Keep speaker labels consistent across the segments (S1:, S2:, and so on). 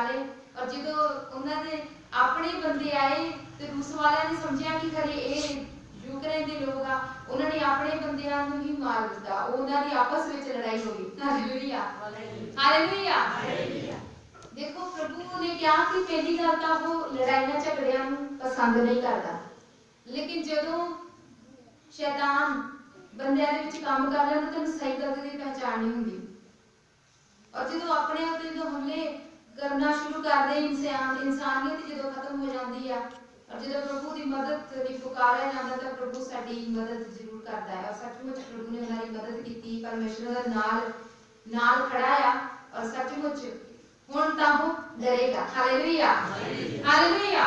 S1: वाले और जो उन्होंने अपने बंदे आए तो रूस वाले ने समझा कि खरे ये यूक्रेन के लोग आ उन्होंने अपने बंदियां नूं ही मार दिता उन्होंने आपस में लड़ाई हो गई हालेलुया हालेलुया देखो प्रभु ने कहा कि पहली गल तो वो लड़ाइयां झगड़ियां नूं पसंद नहीं करता लेकिन जदों शैतान बंदियां दे विच काम कर लैंदा तो सही गलत की पहचान नहीं हुंदी और जो अपने उत्ते जो हमले करना शुरू कर दे इंसानियत जो खत्म हो जाती है और जो प्रभु की मदद की पुकारा जाता तो प्रभु साडी मदद जरूर करता है और सचमुच प्रभु ने हमारी मदद की परमेश्वर दा नाल खड़ा है और सचमुच हुण तां वो डरेगा हालेलुया हालेलुया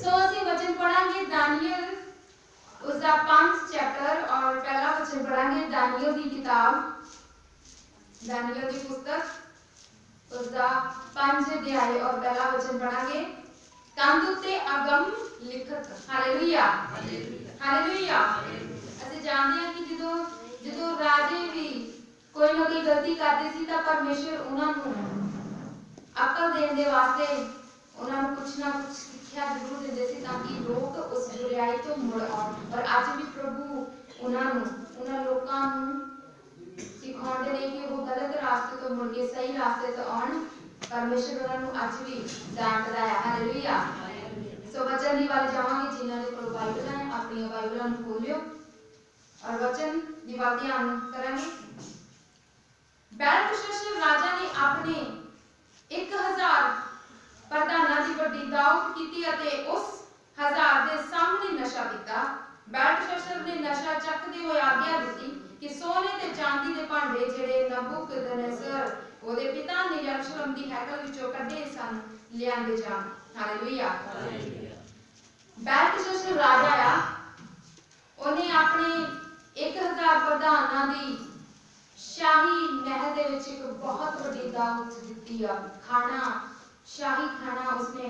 S1: सो ਅਸੀਂ वचन पढ़ांगे दानियल उसका 5 चैप्टर और पहला वचन पढ़ांगे दानियल की किताब दानियल की पुस्तक उसका 5 अध्याय और पहला वचन पढ़ांगे कंध उत्ते अगम लिखत हालेलुया हालेलुया ਅਸੀਂ ਜਾਣਦੇ ਹਾਂ ਕਿ ਜਦੋਂ ਰਾਜੇ ਵੀ ਕੋਈ ਨਾ ਕੋਈ ਗਲਤੀ ਕਰਦੇ ਸੀ ਤਾਂ ਪਰਮੇਸ਼ਰ ਉਹਨਾਂ ਨੂੰ ਅਕਲ ਦੇਣ ਦੇ ਵਾਸਤੇ ਉਹਨਾਂ ਨੂੰ ਕੁਝ ਨਾ ਕੁਝ ਸਿੱਖਿਆ ਜ਼ਰੂਰ ਦਿੰਦੇ ਸੀ ਤਾਂ ਕਿ ਲੋਕ ਉਸ ਬੁਰਾਈ ਤੋਂ ਮੁੜ ਆਉਣ ਪਰ ਅੱਜ ਵੀ ਪ੍ਰਭੂ ਉਹਨਾਂ ਲੋਕਾਂ ਨੂੰ सिखाते रहे कि वो गलत रास्ते तो मुड़ के सही रास्ते तो आउण परमेश्वर उन्होंने अज भी डांटदा है हालेलुया सो वचन दी वाल जावांगे जिन्हां दे कोल बाइबल है अपनी बाइबलां नूं खोलियो और वचन दी वाल ध्यान करांगे बेलशस्सर राजा ने अपने 1000 प्रधानां दी वड्डी दाऊद कीती अते उस 1000 दे सामने नशा पीता बेलशस्सर ने नशा चखदे होए आज्ञा दित्ती कि सोने ते चांदी दे भांडे जेड़े नबूकदनेस्सर ओदे पिता ने यरूशलेम दी हैकल विचों कढे सन लियांदे जाण हालेलुया बेलशस्सर राजा आ ओने अपने 1000 प्रधानां दी शाही महल दे विच एक बहुत वड्डी दावत दित्ती आ खाना शाही खाना उसने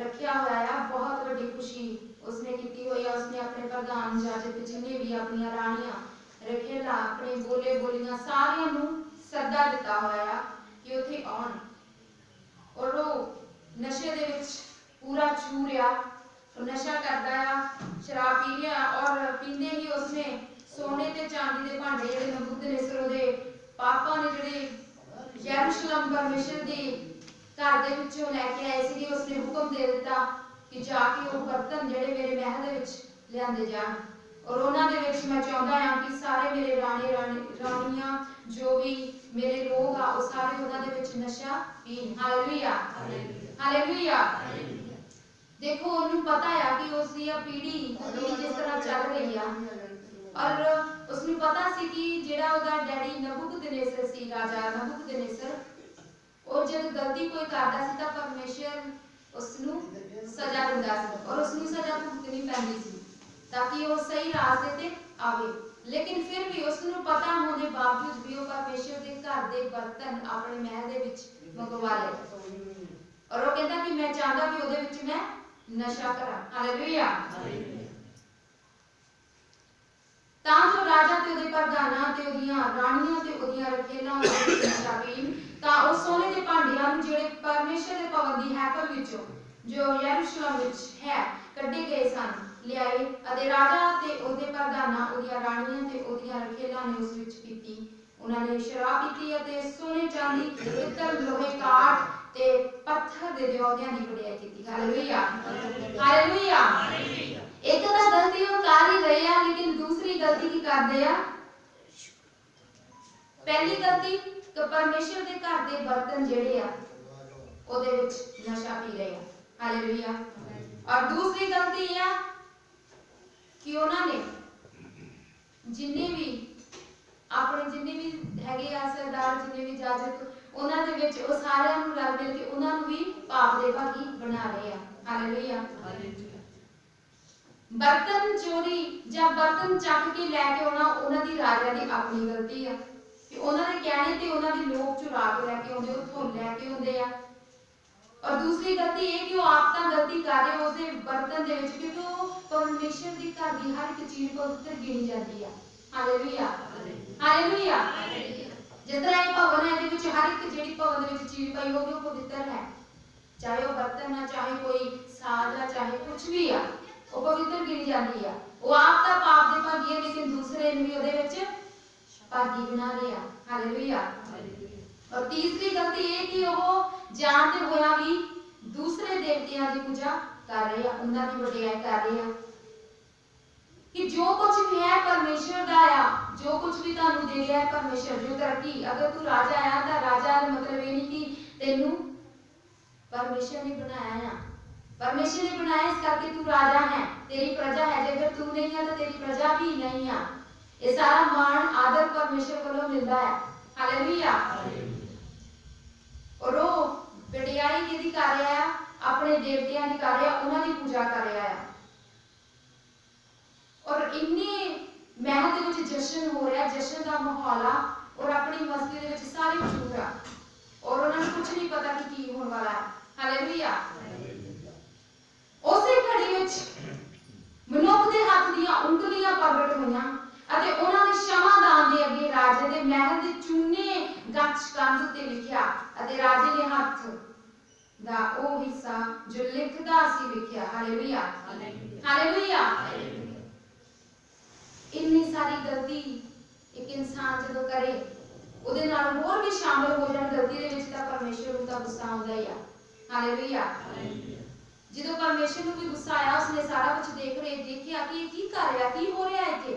S1: रखिया हुआ है बहुत वड्डी खुशी उसने की हुई है उसने अपने प्रधान जाजक जिन्हें भी अपनी रानियां रखेला अपने बोले बोलियां सारियां नूं सदा दिता होया कि उथे आउण और वो नशे दे विच पूरा चूरिया नशा करदा है शराब पी लिया और पींदे ही उसने सोने ते चांदी दे भांडे जेडे नबूकदनेस्सर दे पापा ने जेडे यरूशलेम परमेश्वर दे घर दे विचों लेके आए सी उसने हुक्म दे दिता कि जाके वो बर्तन जेडे मेरे महल दे विच लियांदे जाण और उन्हां दे विच मैं चाहुंदा हां कि सारे मेरे रानियां जो भी मेरे लोग आ वो सारे उन्हां दे विच नशा पीन हालेलुया हालेलुया देखो उन्हें पता है कि उसकी पीढ़ी जिस तरह चल रही है और उसने पता सी कि जेड़ा ओदा डैडी नबूकदनेस्सर सी राजा नबूकदनेस्सर और जब गलती कोई करदा सी तां परमेश्वर उसनु सजा दिंदा सी और उसनु सजा भुगतनी पैंदी सी ताकि वो सही रास्ते ते आवे लेकिन फिर भी उसनु पता होने के बावजूद भी वो परमेश्वर के घर के बर्तन अपने महल दे विच मंगवा ले और वो कहता कि मैं चाहता कि ओदे विच मैं नशा करा हालेलुया तां जो राजा ते ओदे प्रधानां ते ओदियां रानियां ते ओदियां रखेलां नशा पीन तां उस सोने दे भांडियां नूं जेड़े परमेश्वर दे भवन दी हैकल विचों जो यरूशलेम विच है कढे गए सन लियाए अते राजा ते ओदे प्रधानां ओदियां रानियां ते ओदियां रखेलां ने उस विच पीती उन्हां ने शराब पीती अते सोने चांदी पित्तल लोहे काठ ते पत्थर दे दियोगियां दी बड़ाई कीती हालेलुया हालेलुया एक तां गलती वो कर ही रहे हैं लेकिन दूसरी गलती की करदे आ पहली गलती कि परमेश्वर दे घर दे बर्तन जेड़े आ ओदे विच नशा पी रहे हैं हालेलुया और दूसरी गलती है कि उन्होंने जिन्ने भी अपने जिन्ने भी हैगे आ सरदार जिन्ने भी जाजक उन्हां दे विच ओ सारियां नूं रल मिल के उन्हां नूं भी पाप दे भागी बना रहे हैं हालेलुया बर्तन चोरी या बर्तन चक के लैके आउणा उन्हां दी राजा दी अपनी गलती है कि उन्हां दे कहने ते उन्हां दी लोग चुरा के लैके आउंदे उत्थों लैके आउंदे आ और दूसरी गलती ये कि वो आप तां गलती कर रहे हो उसके बर्तन दे विच क्योंकि वो परमेश्वर दी घर दी हर एक चीज पवित्र गिनी जाती है हालेलुया हालेलुया जिस तरह ये भवन है ਇਹਦੇ हर एक ਜਿਹੜੀ भवन ਦੇ ਵਿੱਚ चीज पई होगी वो पवित्र है, चाहे वो बर्तन है, चाहे कोई साज है, चाहे कुछ भी आ, वो पवित्र गिनी जाती है। वो आप ਤਾਂ पाप ਦੇ ਭਾਗੀ ਹੈ लेकिन दूसरे ਨੂੰ ਵੀ ਉਹਦੇ ਵਿੱਚ ਭਾਗੀ ਬਣਾ ਰਿਹਾ। हालेलुया। और तीसरी गलती ये कि वो जानते होया भी दूसरे देवतियां की पूजा कर रहे हैं, उन्हां दी वडियाई कर रहे हैं कि जो कुछ भी है परमेश्वर दा आ, जो कुछ भी ਤੁਹਾਨੂੰ दे रहा है परमेश्वर। जो तरक्की अगर तू राजा आया तो राजा का मतलब ये नहीं कि तेनू परमेश्वर ने बनाया है, परमेश्वर ने बनाया इस करके तू राजा है, तेरी प्रजा है। अगर तू नहीं है तो तेरी प्रजा भी नहीं है। ये सारा मान आदर परमेश्वर को मिलता है। हालेलुया। और वो वडियाई किहदी कर रहा है? अपने देवतियां की कर रहा है, उन्हां दी पूजा कर रहा है। और इन्नी महल दे विच जश्न हो रहा, जश्न का माहौल आ, और अपनी मस्ती दे विच सारे मशहूर आ, और उन्हें कुछ नहीं पता कि की होने वाला है। हालेलुया। उसे घड़ी विच मनुख दे हाथ दीयां उंगलियां प्रगट होईयां अते उन्हां दे क्षमादान दे अगे राजे दे महल दे चूने गच्छ कंध ते लिखिया अते राजे दे हाथ दा ओ हिस्सा जो लिखदा सी लिखिया। हालेलुया। हालेलुया। इन्नी सारी गलती एक इंसान जो करे ਉਹਦੇ ਨਾਲ ਹੋਰ ਵੀ ਸ਼ਾਮਲ ਹੋ ਜਾਣ ਗਲਤੀ ਦੇ ਵਿੱਚ ਤਾਂ ਪਰਮੇਸ਼ਰ ਨੂੰ ਤਾਂ ਗੁੱਸਾ ਆਉਂਦਾ ਹੀ ਆ। ਹਾਲੇਲੂਇਆ। ਜਦੋਂ ਪਰਮੇਸ਼ਰ ਨੂੰ ਵੀ ਗੁੱਸਾ ਆਇਆ, ਉਸਨੇ ਸਾਰਾ ਕੁਝ ਦੇਖਿਆ ਕਿ ਇਹ ਕੀ ਕਰ ਰਿਹਾ, ਕੀ ਹੋ ਰਿਹਾ ਇੱਥੇ।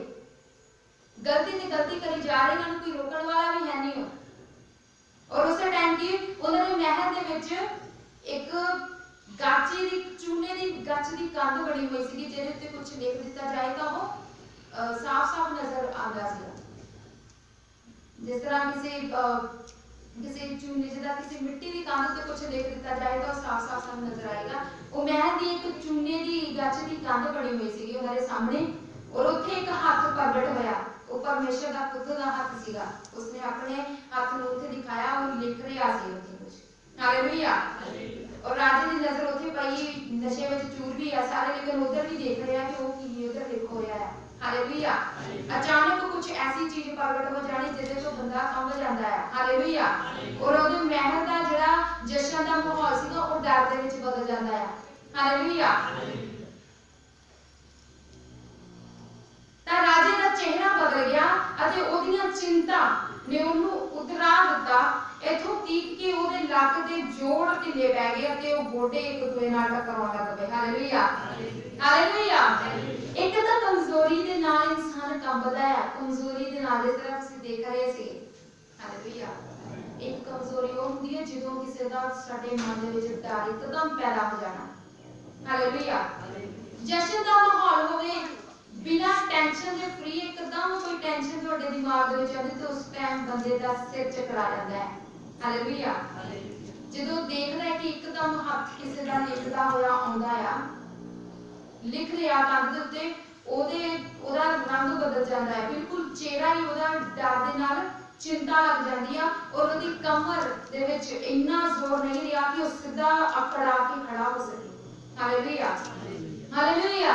S1: ਗਲਤੀ ਤੇ ਗਲਤੀ ਕਰੀ ਜਾ ਰਹੇ, ਇਹਨਾਂ ਨੂੰ ਕੋਈ ਰੋਕਣ ਵਾਲਾ ਵੀ ਹੈ ਨਹੀਂ। ਔਰ ਉਸੇ ਟਾਈਮ ਕੀ ਉਹਨਾਂ ਦੇ ਮਹਿਲ ਦੇ ਵਿੱਚ ਇੱਕ ਗਾਚੇ ਦੀ ਚੂਨੇ ਦੀ ਗੱਚ ਦੀ ਕੰਧ ਬਣੀ ਹੋਈ ਸੀ, ਜਿਹਦੇ ਉੱਤੇ ਕੁਝ ਲਿਖ ਦਿੱਤਾ ਜਾਏ ਤਾਂ ਉਹ साफ-साफ नजर आता है। जिस तरह किसी चूने जिदा किसी मिट्टी की कंध ते कुछ लिख दिता जाए तो साफ-साफ नजर आएगा। वो महल दी एक चूने की गच्छ की कंध बनी हुई सी उन्हारे सामने, और उत्थे एक हाथ प्रगट होया। वो परमेश्वर का खुद का हाथ सीगा, उसने अपने हाथ ਨੂੰ ਉੱਥੇ ਦਿਖਾਇਆ और लिख ਰਿਹਾ ਸੀ ਉੱਥੇ कुछ। हालेलुया। और राजे की नजर ਉੱਥੇ ਪਈ, नशे ਵਿੱਚ चूर भी है सारे, लेकिन उधर भी देख रहे हैं कि वो की उधर लिख हो रहा है। हालेलुया। अचानक कुछ ऐसी चीज प्रगट हो जानी जिससे तो बंदा कंब जाता है। हालेलुया। और ਉਹਦੇ ਮਹਿਲ ਦਾ ਜਿਹੜਾ ਜਸ਼ਨ ਦਾ ਮਾਹੌਲ ਸੀਗਾ ਉਹ ਡਰ ਦੇ ਵਿੱਚ ਬਦਲ ਜਾਂਦਾ ਹੈ। ਹਾਲੇਲੂਇਆ। ਤਾਂ ਰਾਜੇ ਦਾ ਚਿਹਰਾ ਬਦਲ ਗਿਆ ਅਤੇ ਉਹਦੀਆਂ ਚਿੰਤਾ ਨੇ ਉਹਨੂੰ ਉਤਰਾ ਦਿੱਤਾ, ਇਥੋਂ ਤੀਕ ਕਿ ਉਹਦੇ ਲੱਕ ਦੇ ਜੋੜ ਢਿੱਲੇ ਪੈ ਗਏ ਅਤੇ ਉਹ ਗੋਡੇ ਇੱਕ ਦੂਜੇ ਨਾਲ ਟਕਰਾਉਣ ਲੱਗ ਪਏ। ਹਾਲੇਲੂਇਆ। ਹਾਲੇਲੂਇਆ। एक तो कमजोरी के नाल इंसान कंबदा है, कमजोरी के नाल जिस तरह तुसीं देख रहे सी। हालेलुया। एक कमजोरी वो हुंदी है ਜਦੋਂ ਕਿਸੇ ਦਾ ਸਾਡੇ ਮਨ ਦੇ ਵਿੱਚ ਡਰ ਇੱਕਦਮ ਪੈਦਾ ਹੋ ਜਾਣਾ। हालेलुया। जश्न का माहौल होवे, बिना टेंशन ਦੇ फ्री ਇੱਕਦਮ ਕੋਈ ਟੈਨਸ਼ਨ ਤੁਹਾਡੇ ਦਿਮਾਗ ਦੇ ਵਿੱਚ ਆਉਂਦੀ ਤੇ ਉਸ ਟਾਈਮ ਬੰਦੇ ਦਾ ਸਿਰ ਚਕਰਾ ਜਾਂਦਾ ਹੈ। ਹਾਲੇਲੁਇਆ। ਜਦੋਂ ਦੇਖਦਾ ਹੈ ਕਿ ਇੱਕਦਮ ਹੱਥ ਕਿਸੇ ਦਾ ਲਿਖਦਾ ਹੋਇਆ ਆਉਂਦਾ ਆ, लिख लिया कंध दे उत्ते, ओदा रंग बदल जाता है, बिल्कुल चेहरा ही ओदा डर दे नाल चिंता लग जाती है, और ओदी कमर दे विच इन्ना जोर नहीं रहा कि वो सीधा अकड़ा के खड़ा हो सके। हालेलुया। हालेलुया।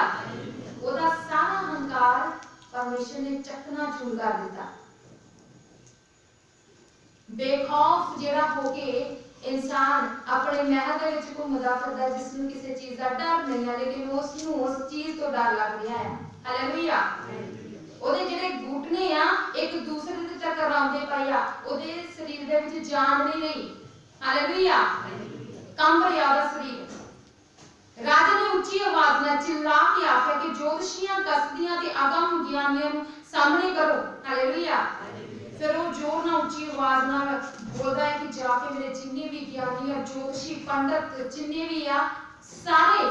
S1: ओदा सारा अहंकार परमेश्वर ने चकनाचूर कर दिता। बेखौफ जेड़ा होके इंसान अपने महल दे विच घुमदा फिरदा, जिसनूं किसी चीज का डर नहीं है, लेकिन उसनूं उस चीज तो डर लग रहा है। हालेलुया। ओदे जेड़े घुटने आ एक दूसरे दे टकराउंदे पए आ, ओदे शरीर दे विच जान नहीं रही। हालेलुया। कंब रिहा ओदा शरीर। राजा ने उच्ची आवाज नाल चिल्ला के आख्या कि ज्योतिषियां, कसदियां ते अगम ज्ञानियां नूं सामने करो। हालेलुया। फिर वो जोर ना उच्ची आवाज नाल बोलता है कि जाके मेरे जिन्ने भी ज्ञानी और ज्योतिषी पंडित जिन्ने भी आ सारे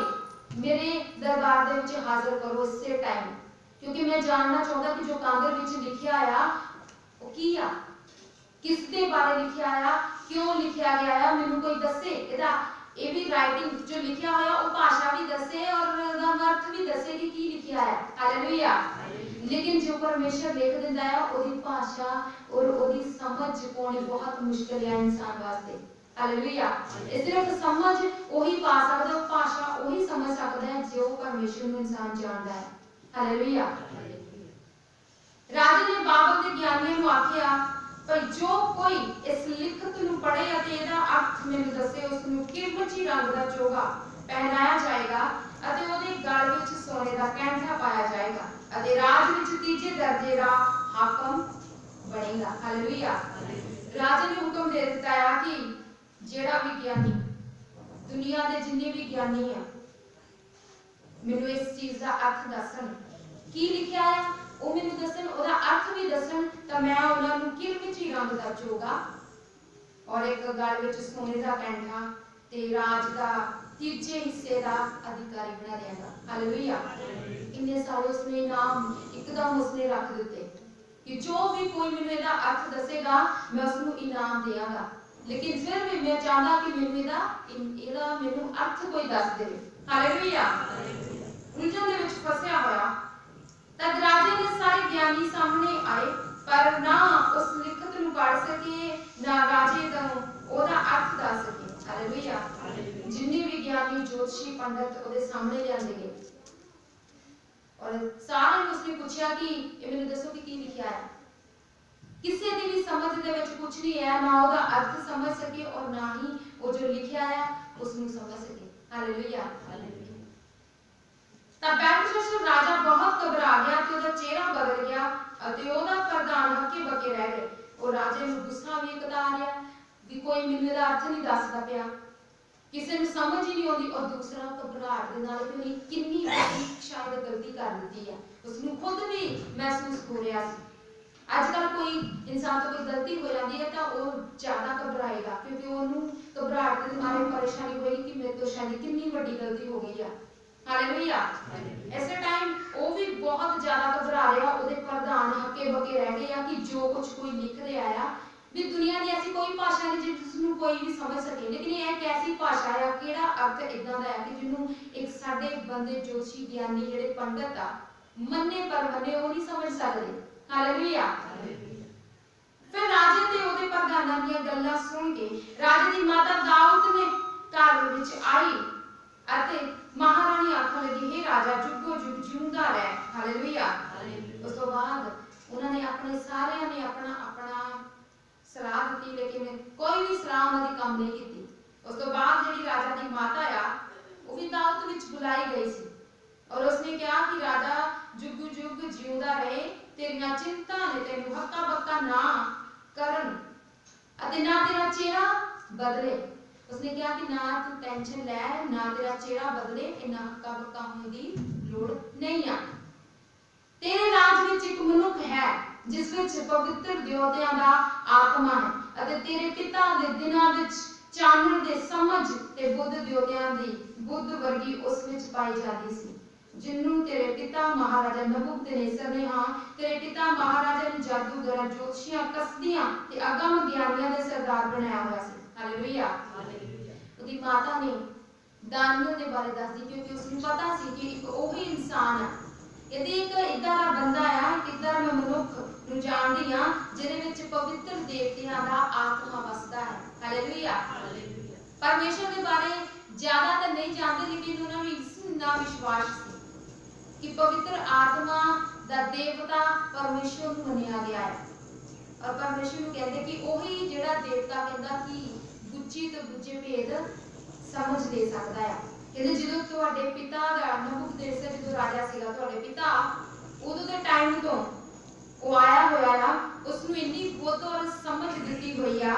S1: मेरे दरबार दे विच हाजिर करो इसे टाइम, क्योंकि मैं जानना चाहता कि जो कागज विच लिखिया आया वो की आ, किस दे बारे लिखिया आया, क्यों लिखिया गया है, मैनू कोई दसे। एदा ये भी राइटिंग जो लिखिया होया वो भाषा भी दसे और अर्थ भी दसे कि की लिखिया है। हालेलुया। लेकिन जो परमेश्वर लिख दिंदा है ओदी भाषा और ओदी समझ पानी बहुत मुश्किल है इंसान वास्ते। हालेलुया। सिर्फ समझ वही पा सकदा, भाषा वही समझ सकदा है जो परमेश्वर ਨੂੰ इंसान जानदा है। हालेलुया। राजे ने बाबल के ज्ञानियों ਨੂੰ आख्या पर जो कोई इस लिखत ਨੂੰ ਪੜ੍ਹੇ ਅਤੇ ਇਹਦਾ ਅਰਥ ਮੈਨੂੰ ਦੱਸੇ ਉਸ ਨੂੰ ਕਿਰਮਚੀ ਰੰਗ ਦਾ ਚੋਗਾ ਪਹਿਨਾਇਆ ਜਾਏਗਾ ਅਤੇ ਉਹਦੇ ਗਲ ਵਿੱਚ ਸੋਨੇ ਦਾ ਕੈਂਠਾ ਪਾਇਆ ਜਾਏਗਾ ਅਤੇ ਰਾਜ ਵਿੱਚ ਤੀਜੇ ਦਰਜੇ ਦਾ ਹਾਕਮ ਬਣੇਗਾ। ਹਾਲੇਲੂਇਆ। ਰਾਜੇ ਨੇ ਹੁਕਮ ਦੇ ਦਿੱਤਾ ਹੈ ਕਿ ਜਿਹੜਾ ਵੀ ਗਿਆਨੀ ਦੁਨੀਆ ਦੇ ਜਿੰਨੇ ਵੀ ਗਿਆਨੀ ਆ ਮੈਨੂੰ ਇਸ ਚੀਜ਼ ਦਾ ਅਰਥ ਦੱਸਣ ਕੀ ਲਿਖਿਆ ਹੈ ਉਹ ਮੈਨੂੰ ਦੱਸਣ ਉਹਦਾ ਅਰਥ ਵੀ ਦੱਸਣ ਤਾਂ ਮੈਂ ਉਹਨਾਂ ਨੂੰ ਕਿਰਮਚੀ ਰੰਗ ਦਾ ਚੋਗਾ ਔਰ ਇੱਕ ਗਲ ਵਿੱਚ ਸੋਨੇ ਦਾ ਕੈਂਠਾ ਤੇ ਰਾਜ ਦਾ ਤੀਜੇ ਹਿੱਸੇ ਦਾ ਅਧਿਕਾਰੀ ਬਣਾ ਦਿਆਂਗਾ। ਹਾਲੇਲੂਇਆ। ਇੰਨੇ ਸਾਰੇ ਉਸਨੇ ਨਾਮ ਇੱਕਦਮ ਉਸਨੇ ਰੱਖ ਦਿੱਤੇ ਕਿ ਜੋ ਵੀ ਕੋਈ ਮੈਨੂੰ ਇਹਦਾ ਅਰਥ ਦੱਸੇਗਾ ਮੈਂ ਉਸ ਨੂੰ ਇਨਾਮ ਦੇਵਾਂਗਾ। लेकिन फिर भी मैं चाहता कि ਮੈਨੂੰ ਇਹਦਾ ਮੈਨੂੰ ਅਰਥ ਕੋਈ ਦੱਸ ਦੇਵੇ। ਹਾਲੇਲੂਇਆ। ਉਲਝਣ ਦੇ ਵਿੱਚ ਫਸਿਆ ਹੋਇਆ ਤਦ ਰਾਜੇ ਦੇ ਸਾਰੇ ਗਿਆਨੀ ਸਾਹਮਣੇ ਆਏ ਪਰ ਨਾ ਉਸ ਲਿਖਤ ਨੂੰ ਪੜ੍ਹ ਸਕੇ ਨਾ ਰਾਜੇ ਦਾ ਉਹਦਾ ਅਰਥ ਦੱਸ ਸਕੇ। ਹਾਲੇਲੂਇਆ। ਜਿੰਨੇ ਵੀ ਗਿਆਨੀ ਜੋਤਸ਼ੀ ਪੰਡਤ ਉਹਦੇ ਸਾਹਮਣੇ ਲਿਆਂਦੇ ਗਏ ਔਰ ਸਾਰਿਆਂ ਨੂੰ ਉਸਨੇ ਪੁੱਛਿਆ ਕਿ ਇਹ ਮੈਨੂੰ ਦੱਸੋ ਕਿ ਕੀ ਲਿਖਿਆ ਹੈ। ਕਿਸੇ ਦੀ ਵੀ ਸਮਝ ਦੇ ਵਿੱਚ ਕੁਝ ਨਹੀਂ ਹੈ ਨਾ ਉਹਦਾ ਅਰਥ ਸਮਝ ਸਕੇ ਔਰ ਨਾ ਹੀ ਉਹ ਜੋ ਲਿਖਿਆ ਹੈ ਉਸ ਨੂੰ ਸਮਝ ਸਕੇ। ਹਾਲੇਲੂਇਆ। ਤਾਂ ਬੈਲਸ਼ੱਸਰ ਰਾਜਾ ਬਹੁਤ ਘਬਰਾ ਗਿਆ ਤੇ ਉਹਦਾ ਚਿਹਰਾ ਬਦਲ ਗਿਆ ਅਤੇ ਉਹਦਾ ਪ੍ਰਧਾਨ ਹੱਕੇ ਬੱਕੇ ਰਹਿ ਗਏ। ਉਹ ਰਾਜੇ ਨੂੰ ਗੁੱਸਾ ਵੀ ਇਕਤਾ ਆ ਰਿਹਾ ਵੀ ਕੋਈ ਮੈਨੂੰ ਇਹਦਾ ਅਰਥ ਨਹੀਂ ਦੱਸਦਾ ਪਿਆ ਕਿਸੇ ਨੂੰ ਸਮਝ ਹੀ ਨਹੀਂ ਆਉਂਦੀ ਔਰ ਦੂਸਰਾ ਘਬਰਾਹਟ ਦੇ ਨਾਲ ਵੀ ਕਿੰਨੀ ਵੱਡੀ ਸ਼ਾਇਦ ਗਲਤੀ ਕਰ ਦਿੱਤੀ ਹੈ ਉਸ ਨੂੰ ਖੁਦ ਵੀ ਮਹਿਸੂਸ ਹੋ ਰਿਹਾ ਸੀ। ਅੱਜਕੱਲ ਕੋਈ ਇਨਸਾਨ ਤੋਂ ਕੋਈ ਗਲਤੀ ਹੋ ਜਾਂਦੀ ਹੈ ਤਾਂ ਉਹ ਜ਼ਿਆਦਾ ਘਬਰਾਏਗਾ ਕਿਉਂਕਿ ਉਹਨੂੰ ਘਬਰਾਹਟ ਦੇ ਮਾਰੇ ਪਰੇਸ਼ਾਨੀ ਹੋਏਗੀ ਕਿ ਮੇਰੇ ਤੋਂ ਸ਼ਾਇਦ ਕਿੰਨੀ ਵੱਡੀ ਗਲਤੀ ਹੋ ਗਈ ਆ। ਹਾਲੇਲੂਇਆ। ਇਸੇ ਟਾਈਮ ਉਹ ਵੀ ਬਹੁਤ ਜ਼ਿਆਦਾ ਘਬਰਾ ਰਿਹਾ ਉਹਦੇ ਪ੍ਰਧਾਨ ਹੱਕੇ ਬੱਕੇ ਰਹਿ ਗਏ ਆ ਕਿ ਜੋ ਕੁਝ ਕੋਈ ਲਿਖ ਰਿਹਾ ਆ ਵੀ ਦੁਨੀਆ ਦੀ ਐਸੀ ਕੋਈ ਭਾਸ਼ਾ ਨਹੀਂ ਜਿਸ ਨੂੰ ਕੋਈ ਵੀ ਸਮਝ ਸਕੇ ਲੇਕਿਨ ਇਹ ਇੱਕ ਐਸੀ ਭਾਸ਼ਾ ਆ ਕਿਹੜਾ ਅਰਥ ਇਦਾਂ ਦਾ ਹੈ ਕਿ ਜਿਹਨੂੰ ਇੱਕ ਸਾਡੇ ਬੰਦੇ ਜੋਸ਼ੀ ਗਿਆਨੀ ਜਿਹੜੇ ਪੰਡਤ ਆ ਮੰਨੇ ਪਰਮੰਨੇ ਉਹ ਨਹੀਂ ਸਮਝ ਸਕਦੇ। ਹਾਲੇਲੂਇਆ। ਫਿਰ ਰਾਜੇ ਤੇ ਉਹਦੇ ਪ੍ਰਧਾਨਾਂ ਦੀਆਂ ਗੱਲਾਂ ਸੁਣ ਕੇ ਰਾਜੇ ਦੀ ਮਾਤਾ ਦਾਊਦ ਨੇ ਘਰ ਵਿੱਚ ਆਈ ਅਤੇ ਮਹਾਰਾਣੀ ਆਖਣ ਲੱਗੀ ਹੈ ਰਾਜਾ ਜੁਗੋ ਜੁਗ ਜਿਉਂਦਾ ਰਹਿ। ਹਾਲੇਲੂਇਆ। ਉਸ ਤੋਂ ਬਾਅਦ ਉਹਨਾਂ ਨੇ ਆਪਣੇ ਸਾਰਿਆਂ ਨੇ ਆਪਣਾ ਸਲਾਹ ਦਿੱਤੀ ਲੇਕਿਨ ਕੋਈ ਵੀ ਸਲਾਹ ਉਹਨਾਂ ਦੀ ਕੰਮ ਨਹੀਂ ਕੀਤੀ। ਉਸ ਤੋਂ ਬਾਅਦ ਜਿਹੜੀ ਰਾਜਾ ਦੀ ਮਾਤਾ ਆ ਉਹ ਵੀ ਦਾਊਦ ਵਿੱਚ ਬੁਲਾਈ ਗਈ ਸੀ ਔਰ ਉਸਨੇ ਕਿਹਾ ਕਿ ਰਾਜਾ ਜੁਗ ਜੁਗ ਜਿਉਂਦਾ ਰਹੇ ਤੇਰੀਆਂ ਚਿੰਤਾ ਨੇ ਤੈਨੂੰ ਹੱਕਾ ਬੱਕਾ ਨਾ ਕਰਨ ਅਤੇ ਨਾ ਤੇਰਾ ਚਿਹਰਾ ਬਦਲੇ। ਉਸਨੇ ਕਿਹਾ ਕਿ ਨਾ ਤੂੰ ਟੈਨਸ਼ਨ ਲੈ ਨਾ ਤੇਰਾ ਚਿਹਰਾ ਬਦਲੇ ਇੰਨਾ ਹੱਕਾ ਬੱਕਾ ਹੋਣ ਦੀ ਲੋੜ ਨਹੀਂ ਆ। ਤੇਰੇ ਰਾਜ ਵਿੱਚ ਇੱਕ ਮਨੁੱਖ ਹੈ ਜਿਸ ਵਿੱਚ ਪਵਿੱਤਰ ਦੇਵਤਿਆਂ ਦਾ ਆਤਮਾ ਹੈ ਅਤੇ ਤੇਰੇ ਪਿਤਾ ਦੇ ਦਿਨਾਂ ਵਿੱਚ ਚਾਨਣ ਦੇ ਸਮਝ ਤੇ ਬੁੱਧ ਦੇਵਤਿਆਂ ਦੀ ਬੁੱਧ ਵਰਗੀ ਉਸ ਵਿੱਚ ਪਾਈ ਜਾਂਦੀ ਸੀ ਜਿਹਨੂੰ ਤੇਰੇ ਪਿਤਾ ਮਹਾਰਾਜਾ ਨਬੂਕਦਨੇਸਰ ਨੇ ਤੇਰੇ ਪਿਤਾ ਮਹਾਰਾਜਾ ਨੇ ਜਾਦੂਗਰਾਂ ਜੋਤਸ਼ੀਆਂ ਕਸਦੀਆਂ ਤੇ ਅਗਮ ਗਿਆਨੀਆਂ ਦੇ ਸਰਦਾਰ ਬਣਾਇਆ ਹੋਇਆ ਸੀ। ਹਾਲੇਲੂਇਆ। ਉਹਦੀ ਮਾਤਾ ਨੇ ਦਾਨੀਏਲ ਦੇ ਬਾਰੇ ਦੱਸਦੀ ਕਿਉਂਕਿ ਉਸ ਨੂੰ ਪਤਾ ਸੀ ਕਿ ਇੱਕ ਉਹੀ ਇਨਸਾਨ ਹੈ ਇਹਦੀ ਇੱਕ ਇਦਾਂ ਦਾ ਬੰਦਾ ਆ ਇਦਾਂ ਦਾ ਮਨੁੱਖ ਨੂੰ ਜਾਣਦੀ ਆ ਜਿਹਦੇ ਵਿੱਚ ਪਵਿੱਤਰ ਦੇਵਤਿਆਂ ਦਾ ਆਤਮਾ ਵਸਦਾ ਹੈ। ਹਾਲੇਲੂਇਆ। ਪਰਮੇਸ਼ਰ ਦੇ ਬਾਰੇ ਜ਼ਿਆਦਾ ਤਾਂ ਨਹੀਂ ਜਾਣਦੇ ਲੇਕਿਨ ਉਹਨਾਂ ਨੂੰ ਇਸ ਨਾ ਵਿਸ਼ਵਾਸ ਸੀ ਕਿ ਪਵਿੱਤਰ ਆਤਮਾ ਦਾ ਦੇਵਤਾ ਪਰਮੇਸ਼ਰ ਨੂੰ ਮੰਨਿਆ ਗਿਆ ਹੈ ਔਰ ਪਰਮੇਸ਼ਰ ਨੂੰ ਕਹਿੰਦੇ ਕਿ ਉਹੀ ਜਿਹੜਾ ਦੇਵਤਾ ਕਹਿੰਦਾ ਕਿ ਗੁੱਚੀ ਤੋਂ ਗੁੱਝੇ ਭੇਦ ਸਮਝ ਦੇ ਸਕਦਾ ਹੈ। ਕਹਿੰਦੇ ਜਦੋਂ ਤੁਹਾਡੇ ਪਿਤਾ ਦਾ ਨਬੂਕਦਨੇਸਰ ਜਦੋਂ ਰਾਜਾ ਸੀਗਾ ਤੁਹਾਡੇ ਪਿਤਾ ਉਦੋਂ ਦੇ ਟਾਈਮ ਤੋਂ ਉਹ ਆਇਆ ਹੋਇਆ ਆ ਉਸ ਨੂੰ ਇੰਨੀ ਬੁੱਧ ਔਰ ਸਮਝ ਦਿੱਤੀ ਹੋਈ ਆ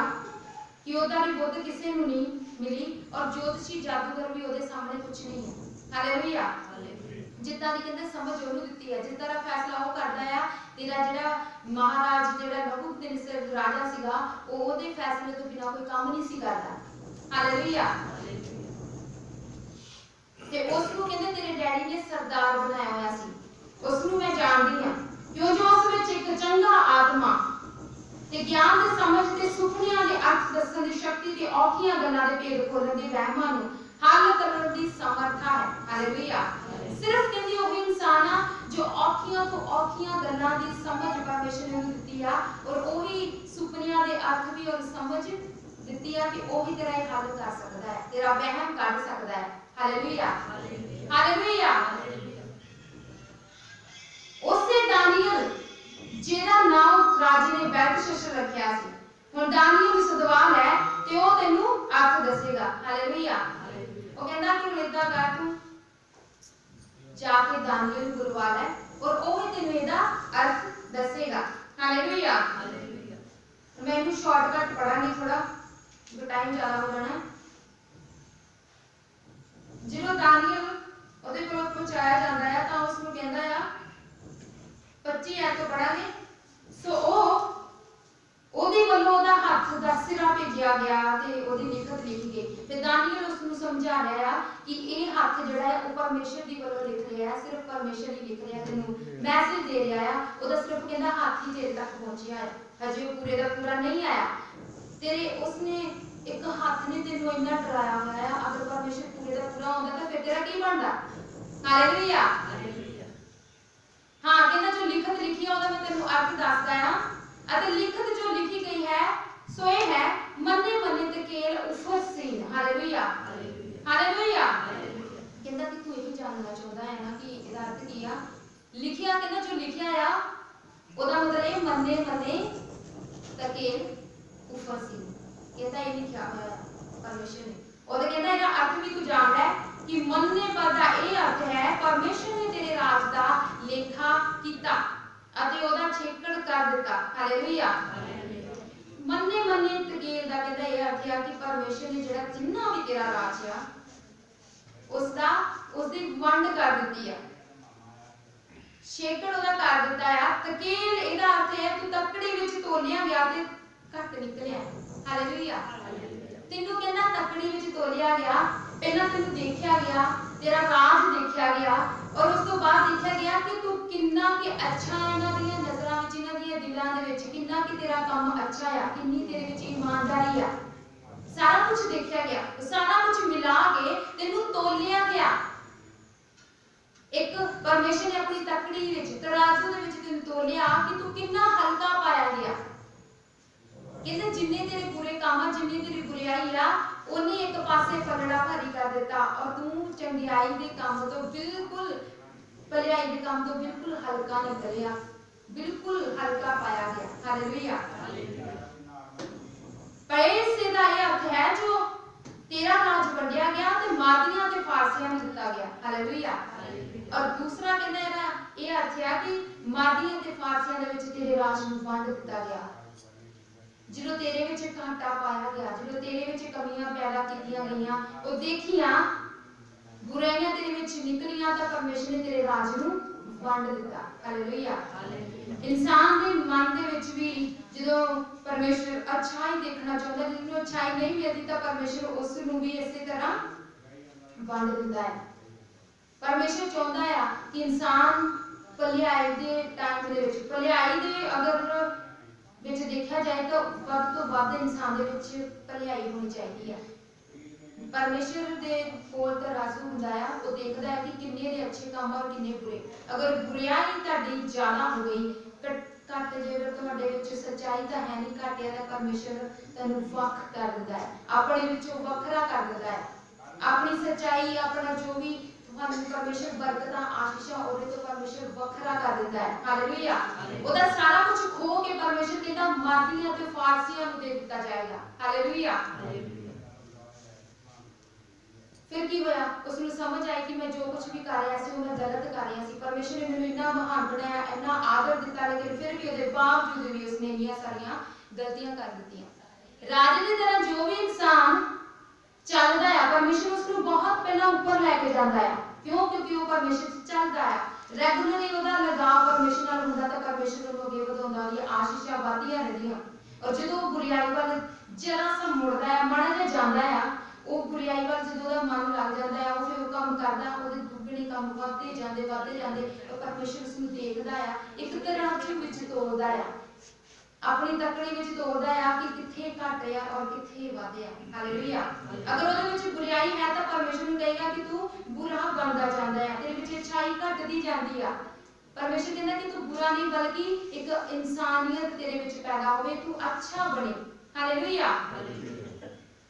S1: ਕਿ ਉਹਦਾ ਵੀ ਬੁੱਧ ਕਿਸੇ ਨੂੰ ਨਹੀਂ ਮਿਲੀ ਔਰ ਜੋਤਸ਼ੀ ਜਾਦੂਗਰ ਵੀ ਉਹਦੇ ਸਾਹਮਣੇ ਕੁਝ ਨਹੀਂ ਹੈ। ਹਾਲੇਲੂਇਆ। ਜਿੱਦਾਂ ਦੀ ਕਹਿੰਦੇ ਸਮਝ ਉਹਨੂੰ ਦਿੱਤੀ ਹੈ ਜਿਸ ਤਰ੍ਹਾਂ ਫੈਸਲਾ ਉਹ ਕਰਦਾ ਆ ਤੇਰਾ ਜਿਹੜਾ ਮਹਾਰਾਜ ਜਿਹੜਾ ਨਬੂਕਦਨੇਸਰ ਰਾਜਾ ਸੀਗਾ ਉਹ ਉਹਦੇ ਫੈਸਲੇ ਤੋਂ ਬਿਨਾਂ ਕੋਈ ਕੰਮ ਨਹੀਂ ਸੀ ਕਰਦਾ। ਹਾਲੇਲੂਇਆ। ਤੇ ਉਸ ਨੂੰ ਕਹਿੰਦੇ ਤੇਰੇ ਡੈਡੀ ਨੇ ਸਰਦਾਰ ਬਣਾਇਆ ਹੋਇਆ ਸੀ ਉਸ ਨੂੰ ਮੈਂ ਜਾਣਦੀ ਹਾਂ ਕਿਉਂ ਜੋ ਉਸ ਵਿੱਚ ਇੱਕ ਚੰਗਾ ਆਤਮਾ ਤੇ ਗਿਆਨ ਤੇ ਸਮਝ ਤੇ ਸੁਪਨਿਆਂ ਦੇ ਅਰਥ ਦੱਸਣ ਦੀ ਸ਼ਕਤੀ ਤੇ ਔਖੀਆਂ ਗੱਲਾਂ ਦੇ ਭੇਦ ਖੋਲਣ ਦੀ ਵਹਿਮਾਂ ਨੂੰ ਹੱਲ ਕਰਨ ਦੀ ਸਮਰੱਥਾ ਹੈ। ਹਾਲੇਲੂਇਆ। ਸਿਰਫ ਕਹਿੰਦੀ ਉਹ ਇਨਸਾਨ ਆ ਜੋ ਔਖੀਆਂ ਤੋਂ ਔਖੀਆਂ ਗੱਲਾਂ ਦੀ ਸਮਝ ਪਰਮੇਸ਼ਰ ਨੇ ਦਿੱਤੀ ਆ ਔਰ ਉਹੀ ਸੁਪਨਿਆਂ ਦੇ ਅਰਥ ਵੀ ਔਰ ਸਮਝ ਦਿੱਤੀ ਆ ਕਿ ਉਹੀ ਤੇਰਾ ਇਹ ਹੱਲ ਕਰ ਸਕਦਾ ਹੈ ਤੇਰਾ ਵਹਿਮ ਕੱਢ ਸਕਦਾ ਹੈ। ਹਾਲੇਲੂਇਆ। ਹਾਲੇਲੂਇਆ। ਉਸੇ ਦਾਨੀਏਲ ਜਿਹਦਾ ਨਾਮ राजे ने बेल्तशस्सर रखिया सी। हुण दानियल नूं सदवाल है ते ओ तैनूं अर्थ दसेगा। हालेलुया। ओ कहंदा कि हुण इदां कर, तूं जाके दानियल नूं बुलवा लै और ओ ही तैनूं इहदा अर्थ दसेगा। हालेलुया। मैं इनू शॉर्टकट पढ़ांगी थोड़ा, जो टाइम ज़्यादा हो जाना है। जो दानियल ਉਹਦੇ ਕੋਲ ਪਹੁੰਚਾਇਆ ਜਾਂਦਾ ਹੈ ਤਾਂ ਉਸ ਨੂੰ ਕਹਿੰਦਾ ਆ 25 ਐਤ ਤੋਂ ਪੜਾਂਗੇ। ਸੋ ਉਹਦੇ ਵੱਲੋਂ ਉਹਦਾ ਹੱਥ ਦਾ ਸਿਰਾ ਭੇਜਿਆ ਗਿਆ ਤੇ ਉਹਦੀ ਲਿਖਤ ਲਿਖੀ ਗਈ ਤੇ ਦਾਨੀਅਲ ਉਸ ਨੂੰ ਸਮਝਾ ਰਿਹਾ ਆ ਕਿ ਇਹ ਹੱਥ ਜਿਹੜਾ ਹੈ ਉਹ ਪਰਮੇਸ਼ਰ ਦੀ ਵੱਲੋਂ ਲਿਖ ਰਿਹਾ ਹੈ, ਸਿਰਫ ਪਰਮੇਸ਼ਰ ਹੀ ਲਿਖ ਰਿਹਾ, ਤੈਨੂੰ ਮੈਸੇਜ ਦੇ ਰਿਹਾ ਆ। ਉਹਦਾ ਸਿਰਫ ਕਹਿੰਦਾ ਹੱਥ ਹੀ ਤੇਰੇ ਤੱਕ ਪਹੁੰਚਿਆ ਹੈ, ਹਜੇ ਉਹ ਪੂਰੇ ਦਾ ਪੂਰਾ ਨਹੀਂ ਆਇਆ। ਤੇਰੇ ਉਸਨੇ ਇੱਕ ਹੱਥ ਨੇ ਤੈਨੂੰ ਇੰਨਾ ਡਰਾਇਆ ਹੋਇਆ ਆ, ਅਗਰ ਪਰਮੇਸ਼ਰ ਪੂਰੇ ਦਾ ਪੂਰਾ ਹੁੰਦਾ ਤਾਂ ਫਿਰ ਤੇਰਾ ਕੀ ਬਣਦਾ। ਹਾਲੇਲੂਇਆ। हाँ, कहना जो लिखत लिखी है मैं तेनू अर्थ दसदा हां ਅਤੇ ਲਿਖਤ ਜੋ ਲਿਖੀ ਗਈ ਹੈ ਸੋ ਇਹ ਹੈ ਮੰਨੇ ਮੰਨੇ ਤਕੇਲ ਉਫਸੀਨ। ਹਾਲੇਲੂਇਆ। ਹਾਲੇਲੂਇਆ। ਕਹਿੰਦਾ ਕਿ ਤੂੰ ਇਹ ਜਾਣਨਾ ਚਾਹੁੰਦਾ ਹੈ ਨਾ ਕਿ ਇਹਦਾ ਅਰਥ ਕੀ ਆ। ਲਿਖਿਆ ਕਹਿੰਦਾ ਜੋ ਲਿਖਿਆ ਆ ਉਹਦਾ ਮਤਲਬ ਇਹ ਮੰਨੇ ਮੰਨੇ ਤਕੇਲ ਉਫਸੀਨ। ਕਹਿੰਦਾ ਇਹ ਲਿਖਿਆ ਹੋਇਆ ਪਰਮੇਸ਼ਰ ਨੇ। ਉਹਦੇ ਕਹਿੰਦਾ ਇਹਦਾ ਅਰਥ ਵੀ ਤੂੰ ਜਾਣ ਲੈ कि मनने पर दा ਇਹ अर्थ है परमेश्वर ने तेरे राज दा लेखा कीता ਅਤੇ ਉਹਦਾ ਛੇਕੜ ਕਰ ਦਿੱਤਾ। ਹਾਲੇਲੂਇਆ। ਮੰਨੇ ਮੰਨੇ ਤਕੇਲ ਦਾ ਕਹਿੰਦਾ ਇਹ ਅਰਥ ਹੈ ਕਿ ਪਰਮੇਸ਼ਰ ਨੇ ਜਿਹੜਾ ਜਿੰਨਾ ਵੀ ਤੇਰਾ ਰਾਜ ਆ ਉਸਦੀ ਵੰਡ ਕਰ ਦਿੱਤੀ ਆ, ਛੇਕੜ ਉਹਦਾ ਕਰ ਦਿੱਤਾ ਆ। ਤਕੇਲ ਇਹਦਾ ਅਰਥ ਹੈ ਤੂੰ ਤੱਕੜੀ ਵਿੱਚ ਤੋਲਿਆ ਗਿਆ ਤੇ ਘੱਟ ਨਿਕਲਿਆ। ਹਾਲੇਲੂਇਆ। ਤੈਨੂੰ ਕਹਿੰਦਾ ਤੱਕੜੀ ਵਿੱਚ ਤੋਲਿਆ ਗਿਆ, ਪਹਿਲਾਂ ਤੈਨੂੰ ਦੇਖਿਆ ਗਿਆ, ਤੇਰਾ ਰਾਜ ਦੇਖਿਆ ਗਿਆ ਔਰ ਉਸ ਤੋਂ ਬਾਅਦ ਦੇਖਿਆ ਗਿਆ ਕਿ ਤੂੰ ਕਿੰਨਾ ਕਿ ਅੱਛਾ ਹੈ ਇਹਨਾਂ ਦੀਆਂ ਨਜ਼ਰਾਂ ਵਿੱਚ, ਇਹਨਾਂ ਦੀਆਂ ਦਿਲਾਂ ਦੇ ਵਿੱਚ, ਕਿੰਨਾ ਕਿ ਤੇਰਾ ਕੰਮ ਅੱਛਾ ਆ, ਕਿੰਨੀ ਤੇਰੇ ਵਿੱਚ ਇਮਾਨਦਾਰੀ ਆ। ਸਾਰਾ ਕੁਝ ਦੇਖਿਆ ਗਿਆ, ਸਾਰਾ ਕੁਝ ਮਿਲਾ ਕੇ ਤੈਨੂੰ ਤੋਲਿਆ ਗਿਆ। ਇੱਕ ਪਰਮੇਸ਼ਰ ਨੇ ਆਪਣੀ ਤੱਕੜੀ ਵਿੱਚ, ਤਰਾਜ਼ੂ ਦੇ ਵਿੱਚ ਤੈਨੂੰ ਤੋਲਿਆ ਕਿ ਤੂੰ ਕਿੰਨਾ ਹਲਕਾ ਪਾਇਆ ਗਿਆ। ਕਹਿੰਦੇ ਜਿੰਨੇ ਤੇਰੇ ਬੁਰੇ ਕੰਮ, ਜਿੰਨੀ ਤੇਰੀ ਬੁਰਾਈ ਆ ਉਹਨੇ ਇੱਕ ਪਾਸੇ ਪਲੜਾ ਭਾਰੀ ਕਰ ਦਿੱਤਾ ਔਰ ਤੂੰ ਚੰਗਿਆਈ ਦੇ ਕੰਮ ਤੋਂ ਬਿਲਕੁਲ, ਭਲਾਈ ਦੇ ਕੰਮ ਤੋਂ ਬਿਲਕੁਲ ਹਲਕਾ ਨਿਕਲਿਆ, ਬਿਲਕੁਲ ਹਲਕਾ ਪਾਇਆ ਗਿਆ। ਹਾਲੇਲੂਇਆ। ਪੈਸੇ ਦਾ ਇਹ ਅਰਥ ਹੈ ਜੋ ਤੇਰਾ ਰਾਜ ਵੰਡਿਆ ਗਿਆ ਤੇ ਮਾਦੀਆਂ ਤੇ ਫਾਰਸੀਆਂ ਨੂੰ ਦਿੱਤਾ ਗਿਆ। ਹਾਲੇਲੂਇਆ। ਔਰ ਦੂਸਰਾ ਕਹਿੰਦਾ ਇਹਦਾ ਇਹ ਅਰਥ ਹੈ ਕਿ ਮਾਦੀਆਂ ਤੇ ਫਾਰਸੀਆਂ ਦੇ ਵਿੱਚ ਤੇਰੇ ਰਾਜ ਨੂੰ ਵੰਡ ਦਿੱਤਾ ਗਿਆ। ਜਦੋਂ ਤੇਰੇ ਵਿੱਚ ਘਾਟਾ ਪਾਇਆ ਗਿਆ, ਜਦੋਂ ਤੇਰੇ ਵਿੱਚ ਕਮੀਆਂ ਪੈਦਾ ਕੀਤੀਆਂ ਗਈਆਂ, ਉਹ ਦੇਖੀਆਂ ਬੁਰਾਈਆਂ ਤੇਰੇ ਵਿੱਚ ਨਿਕਲੀਆਂ ਤਾਂ ਪਰਮੇਸ਼ਰ ਨੇ ਤੇਰੇ ਰਾਜ ਨੂੰ ਵੰਡ ਦਿੱਤਾ। ਹਾਲੇਲੂਇਆ। ਇਨਸਾਨ ਦੇ ਮਨ ਦੇ ਵਿੱਚ ਵੀ ਜਦੋਂ ਪਰਮੇਸ਼ਰ ਅੱਛਾਈ ਦੇਖਣਾ ਚਾਹੁੰਦਾ, ਜਿਹਨੂੰ ਅੱਛਾਈ ਨਹੀਂ ਮਿਲਦੀ ਤਾਂ ਪਰਮੇਸ਼ਰ ਉਸ ਨੂੰ ਵੀ ਇਸੇ ਤਰ੍ਹਾਂ ਵੰਡ ਦਿੰਦਾ ਹੈ। ਪਰਮੇਸ਼ਰ ਚਾਹੁੰਦਾ ਆ ਕਿ ਇਨਸਾਨ ਭਲਾਈ ਦੇ ਟਾਈਮ ਦੇ ਵਿੱਚ, ਭਲਾਈ ਦੇ ਅਗਰ ਵਿੱਚ ਦੇਖਿਆ ਜਾਏ ਤਾਂ ਵੱਧ ਤੋਂ ਵੱਧ ਇਨਸਾਨ ਦੇ ਵਿੱਚ ਭਲਾਈ ਹੋਣੀ ਚਾਹੀਦੀ ਹੈ। ਪਰਮੇਸ਼ਰ ਦੇ ਕੋਲ ਤਰਾਜ਼ੂ ਹੁੰਦਾ ਆ, ਉਹ ਦੇਖਦਾ ਹੈ ਕਿ ਕਿੰਨੇ ਦੇ ਅੱਛੇ ਕੰਮ ਔਰ ਕਿੰਨੇ ਬੁਰੇ। ਅਗਰ ਬੁਰਾਈ ਤੁਹਾਡੀ ਜ਼ਿਆਦਾ ਹੋ ਗਈ, ਘੱਟ ਜੇਕਰ ਤੁਹਾਡੇ ਵਿੱਚ ਸੱਚਾਈ ਤਾਂ ਹੈ ਨਹੀਂ, ਘਟਿਆ ਤਾਂ ਪਰਮੇਸ਼ਰ ਤੁਹਾਨੂੰ ਵੱਖ ਕਰ ਦਿੰਦਾ ਹੈ, ਆਪਣੇ ਵਿੱਚੋਂ ਵੱਖਰਾ ਕਰ ਦਿੰਦਾ ਹੈ। ਆਪਣੀ ਸੱਚਾਈ, ਆਪਣਾ ਜੋ ਵੀ ਤੁਹਾਨੂੰ ਪਰਮੇਸ਼ਰ ਬਰਕਤਾਂ, ਆਸ਼ੀਸ਼ਾਂ ਉਹਦੇ ਤੋਂ ਪਰਮੇਸ਼ਰ ਵੱਖਰਾ ਕਰ ਦਿੰਦਾ ਹੈ। ਹਾਲੇਲੂਇਆ। ਉਹਦਾ ਸਾਰਾ ਕੁਝ ਖੋ ਕੇ ਪਰਮੇਸ਼ਰ ਕਹਿੰਦਾ ਮਾਦੀਆਂ ਤੇ ਫਾਰਸੀਆਂ ਨੂੰ ਦੇ ਦਿੱਤਾ ਜਾਏਗਾ। ਹਾਲੇਲੂਇਆ। ਫਿਰ ਕੀ ਹੋਇਆ? ਉਸ ਨੂੰ ਸਮਝ ਆਈ ਕਿ ਮੈਂ ਜੋ ਕੁਝ ਵੀ ਕਰ ਰਿਹਾ ਸੀ ਉਹ ਮੈਂ ਗਲਤ ਕਰ ਰਿਹਾ ਸੀ। ਪਰਮੇਸ਼ਰ ਨੇ ਮੈਨੂੰ ਇੰਨਾ ਮਹਾਨ ਬਣਾਇਆ, ਇੰਨਾ ਆਦਰ ਦਿੱਤਾ, ਲੇਕਿਨ ਫਿਰ ਵੀ ਉਹਦੇ ਬਾਵਜੂਦ ਵੀ ਉਸਨੇ ਇੰਨੀਆਂ ਸਾਰੀਆਂ ਗਲਤੀਆਂ ਕਰ ਦਿੱਤੀਆਂ। ਰਾਜੇ ਦੀ ਤਰ੍ਹਾਂ ਜੋ ਵੀ ਇਨਸਾਨ ਚੱਲਦਾ ਹੈ, ਪਰਮੇਸ਼ਰ ਉਸ ਨੂੰ ਬਹੁਤ ਪਹਿਲਾਂ ਉੱਪਰ ਲੈ ਕੇ ਜਾਂਦਾ ਹੈ। ਕਿਉਂ? ਕਿਉਂਕਿ ਉਹ ਪਰਮੇਸ਼ਰ 'ਚ ਚੱਲਦਾ ਹੈ, ਰੈਗੂਲਰਲੀ ਉਹਦਾ ਲਗਾਅ ਪਰਮੇਸ਼ਰ ਨਾਲ ਹੁੰਦਾ ਤਾਂ ਪਰਮੇਸ਼ਰ ਉਹਨੂੰ ਅੱਗੇ ਵਧਾਉਂਦਾ, ਉਹਦੀਆਂ ਆਸ਼ੀਸ਼ਾਂ ਵਧਦੀਆਂ ਰਹਿੰਦੀਆਂ। ਔਰ ਜਦੋਂ ਉਹ ਬੁਰਾਈ ਵੱਲ ਜਰਾ ਸਾ ਮੁੜਦਾ ਹੈ, ਮਾੜਾ ਜਿਹਾ ਜਾਂਦਾ ਆ, ਉਹ ਬੁਰਾਈ ਵੱਲ ਜਦੋਂ ਉਹਦਾ ਮਨ ਲੱਗ ਜਾਂਦਾ ਹੈ, ਉਹ ਫਿਰ ਉਹ ਕੰਮ ਕਰਦਾ, ਉਹਦੇ ਦੁੱਗਣੇ ਕੰਮ ਵੱਧਦੇ ਜਾਂਦੇ ਔਰ ਪਰਮੇਸ਼ਰ ਉਸ ਨੂੰ ਦੇਖਦਾ ਆ, ਇੱਕ ਤਰਾਜ਼ੂ ਵਿੱਚ ਤੋਲਦਾ ਆ, ਆਪਣੀ ਤੱਕੜੀ ਵਿੱਚ ਤੋਲਦਾ ਆ ਕਿ ਕਿੱਥੇ ਘਟ ਆ ਔਰ ਕਿੱਥੇ ਵਧਿਆ। ਹਾਲੇਲੂਇਆ। ਅਗਰ ਉਹਦੇ ਵਿੱਚ ਬੁਰਾਈ ਹੈ ਤਾਂ ਪਰਮੇਸ਼ਰ ਨੂੰ ਕਹੇਗਾ ਕਿ ਤੂੰ ਬੁਰਾ ਬਣਦਾ ਜਾਂਦਾ ਹੈ, ਤੇਰੇ ਵਿੱਚ ਅੱਛਾਈ ਘਟਦੀ ਜਾਂਦੀ ਆ। ਪਰਮੇਸ਼ਰ ਕਹਿੰਦਾ ਕਿ ਤੂੰ ਬੁਰਾ ਨਹੀਂ ਬਲਕਿ ਇੱਕ ਇਨਸਾਨੀਅਤ ਤੇਰੇ ਵਿੱਚ ਪੈਦਾ ਹੋਵੇ, ਤੂੰ ਅੱਛਾ ਬਣੇ। ਹਾਲੇਲੂਇਆ।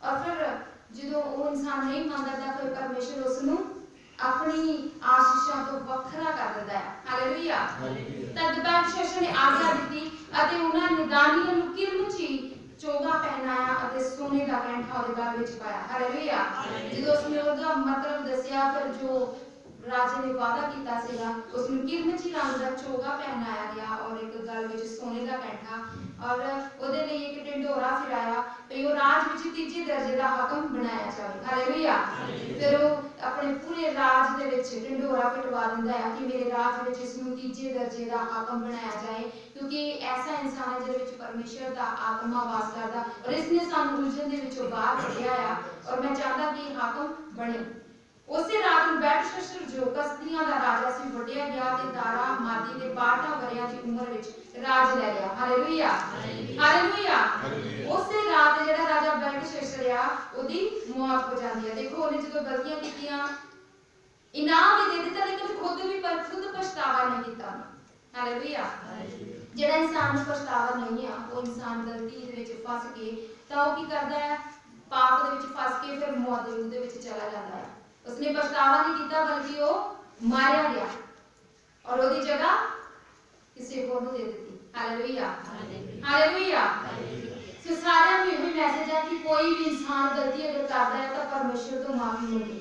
S1: ਔਰ ਫਿਰ ਜਦੋਂ ਉਹ ਇਨਸਾਨ ਨਹੀਂ ਮੰਨਦਾ ਤਾਂ ਫਿਰ ਪਰਮੇਸ਼ਰ ਉਸ ਨੂੰ ਆਪਣੀ ਆਸ਼ੀਸ਼ਾਂ ਤੋਂ ਵੱਖਰਾ ਕਰ ਦਿੰਦਾ ਹੈ। ਹਾਲੇਲੂਇਆ। ਤਦ ਬੈਲਤਸ਼ੱਸਰ ਨੇ ਆਗਿਆ ਦਿੱਤੀ ਅਤੇ ਉਹਨਾਂ ਨੇ ਦਾਨੀਏਲ ਨੂੰ ਕਿਰਮਚੀ ਚੋਗਾ ਪਹਿਨਾਇਆ ਅਤੇ ਸੋਨੇ ਦਾ ਕੈਂਠਾ ਉਹਦੇ ਗਲ ਵਿੱਚ ਪਾਇਆ। ਹਾਲੇਲੂਇਆ। ਜਦੋਂ ਉਸਨੇ ਉਹਦਾ ਮਤਲਬ ਦੱਸਿਆ, ਫਿਰ ਜੋ ਰਾਜੇ ਨੇ ਵਾਅਦਾ ਕੀਤਾ ਸੀਗਾ, ਉਸ ਨੂੰ ਕਿਰਮਚੀ ਰੰਗ ਦਾ ਚੋਗਾ ਪਹਿਨਾਇਆ ਗਿਆ ਔਰ ਇੱਕ ਗਲ ਵਿੱਚ ਸੋਨੇ ਦਾ ਕੈਂਠਾ, ਔਰ ਉਹਦੇ ਲਈ ਇੱਕ ਢਿੰਡੋਰਾ ਫਿਰਾਇਆ ਤੇ ਉਹ ਰਾਜ ਵਿੱਚ ਤੀਜੇ ਦਰਜੇ ਦਾ ਹਾਕਮ ਬਣਾਇਆ ਜਾਵੇ। ਹਾਲੇਲੂਇਆ। ਫਿਰ ਉਹ ਆਪਣੇ ਪੂਰੇ ਰਾਜ ਦੇ ਵਿੱਚ ਢਿੰਡੋਰਾ ਪਿਟਵਾ ਦਿੰਦਾ ਹੈ ਕਿ ਮੇਰੇ ਰਾਜ ਵਿੱਚ ਇਸ ਨੂੰ ਤੀਜੇ ਦਰਜੇ ਦਾ ਹਾਕਮ ਬਣਾਇਆ ਜਾਏ, ਕਿਉਂਕਿ ਐਸਾ ਇਨਸਾਨ ਹੈ ਜਿਹਦੇ ਵਿੱਚ ਪਰਮੇਸ਼ਰ ਦਾ ਆਤਮਾ ਵਾਸ ਕਰਦਾ ਔਰ ਇਸ ਨੇ ਸਾਨੂੰ ਉਲਝਣ ਦੇ ਵਿੱਚੋਂ ਬਾਹਰ ਕੱਢਿਆ ਆ ਔਰ ਮੈਂ ਚਾਹੁੰਦਾ ਕਿ ਇਹ ਹਾਕਮ ਬਣੇ। ਉਸੇ ਰਾਤ ਨੂੰ ਬੈਲਸ਼ੱਸਰ ਜੋ ਕਸਦੀਆਂ ਦਾ ਰਾਜਾ ਸੀ ਵੱਢਿਆ ਗਿਆ ਤੇ ਦਾਰਾ ਮਾਦੀ ਦੇ 62 ਵਰ੍ਹਿਆਂ ਦੀ ਉਮਰ ਵਿੱਚ ਰਾਜ ਲੈ ਲਿਆ। ਹਾਲੇਲੂਇਆ। ਹਾਲੇਲੂਇਆ। ਉਸੇ ਰਾਤ ਜਿਹੜਾ ਰਾਜਾ ਬੈਲਸ਼ੱਸਰ ਆ ਉਹਦੀ ਮੌਤ ਹੋ ਜਾਂਦੀ ਹੈ। ਦੇਖੋ ਉਹਨੇ ਜਦੋਂ ਗਲਤੀਆਂ ਕੀਤੀਆਂ, ਇਨਾਮ ਵੀ ਦੇ ਦਿੱਤਾ ਲੇਕਿਨ ਖੁਦ ਪਛਤਾਵਾ ਨਹੀਂ ਕੀਤਾ। ਹਾਲੇਲੂਇਆ। ਜਿਹੜਾ ਇਨਸਾਨ ਨੂੰ ਪਛਤਾਵਾ ਨਹੀਂ ਆ, ਉਹ ਇਨਸਾਨ ਗਲਤੀ ਦੇ ਵਿੱਚ ਫਸ ਕੇ ਤਾਂ ਉਹ ਕੀ ਕਰਦਾ ਹੈ, ਪਾਪ ਦੇ ਵਿੱਚ ਫਸ ਕੇ ਫਿਰ ਮੌਤ ਦੇ ਵਿੱਚ ਚਲਾ ਜਾਂਦਾ ਹੈ। ਉਸਨੇ ਪਛਤਾਵਾ ਨਹੀਂ ਕੀਤਾ ਬਲਕਿ ਉਹ ਮਾਰਿਆ ਗਿਆ ਔਰ ਉਹਦੀ ਜਗ੍ਹਾ ਕਿਸੇ ਹੋਰ ਨੂੰ ਦੇ ਦਿੱਤੀ। ਹਾਲੇਲੂਇਆ। ਹਾਲੇਲੂਇਆ। ਸੋ ਸਾਰਿਆਂ ਨੂੰ ਇਹ ਮੈਸੇਜ ਹੈ ਕਿ ਕੋਈ ਵੀ ਇਨਸਾਨ ਗਲਤੀ ਅਗਰ ਕਰਦਾ ਹੈ ਤਾਂ ਪਰਮੇਸ਼ਰ ਤੋਂ ਮਾਫੀ ਮੰਗੇ।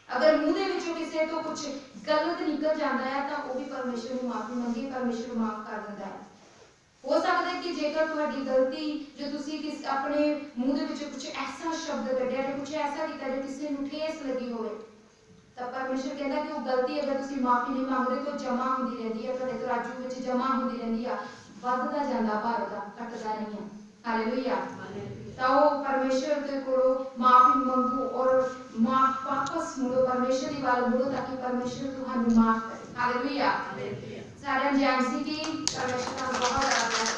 S1: ਅਗਰ ਮੂੰਹ ਦੇ ਵਿੱਚੋਂ ਕਿਸੇ ਤੋਂ ਕੁਝ ਗਲਤ ਨਿਕਲ ਜਾਂਦਾ ਹੈ ਤਾਂ ਉਹ ਵੀ ਪਰਮੇਸ਼ਰ ਨੂੰ ਮਾਫੀ ਮੰਗੇ, ਪਰਮੇਸ਼ਰ ਮਾਫ ਕਰ ਦਿੰਦਾ ਹੈ। ਹੋ ਸਕਦਾ ਹੈ ਕਿ ਜੇਕਰ ਤੁਹਾਡੀ ਗਲਤੀ ਜੋ ਤੁਸੀਂ ਆਪਣੇ ਮੂੰਹ ਦੇ ਵਿੱਚੋਂ ਕੁਝ ਐਸਾ ਸ਼ਬਦ ਕੱਢਿਆ ਜਾਂ ਕੁਝ ਐਸਾ ਕੀਤਾ ਜੋ ਕਿਸੇ ਨੂੰ ਠੇਸ ਲੱਗੀ ਹੋਵੇ, ਤਾਂ ਪਰਮੇਸ਼ਰ ਕਹਿੰਦਾ ਕਿ ਉਹ ਗਲਤੀ ਅਗਰ ਤੁਸੀਂ ਮਾਫੀ ਨਹੀਂ ਮੰਗਦੇ ਤਾਂ ਜਮਾ ਹੁੰਦੀ ਰਹਿੰਦੀ ਹੈ, ਤੁਹਾਡੇ ਤਰਾਜੂ ਵਿੱਚ ਜਮਾ ਹੁੰਦੀ ਰਹਿੰਦੀ ਆ, ਵੱਧਦਾ ਜਾਂਦਾ ਭਾਰ ਉਹਦਾ, ਘਟਦਾ ਨਹੀਂ ਹੈ। ਹਾਲੇਲੂਇਆ। ਤਾਂ ਉਹ ਪਰਮੇਸ਼ਰ ਦੇ ਕੋਲੋਂ ਮਾਫੀ ਮੰਗੋ ਔਰ ਵਾਪਸ ਮੁੜੋ, ਪਰਮੇਸ਼ਰ ਦੀ ਵੱਲ ਮੁੜੋ ਤਾਂ ਕਿ ਪਰਮੇਸ਼ਰ ਤੁਹਾਨੂੰ ਮਾਫ ਕਰੇ। ਹਾਲੇਲੂਇਆ। ਸਾਰਿਆਂ ਨੂੰ ਜੈ ਮਸੀਹ ਦੀ। ਪਰਮੇਸ਼ਰ ਤੁਹਾਨੂੰ ਬਹੁਤ ਜ਼ਿਆਦਾ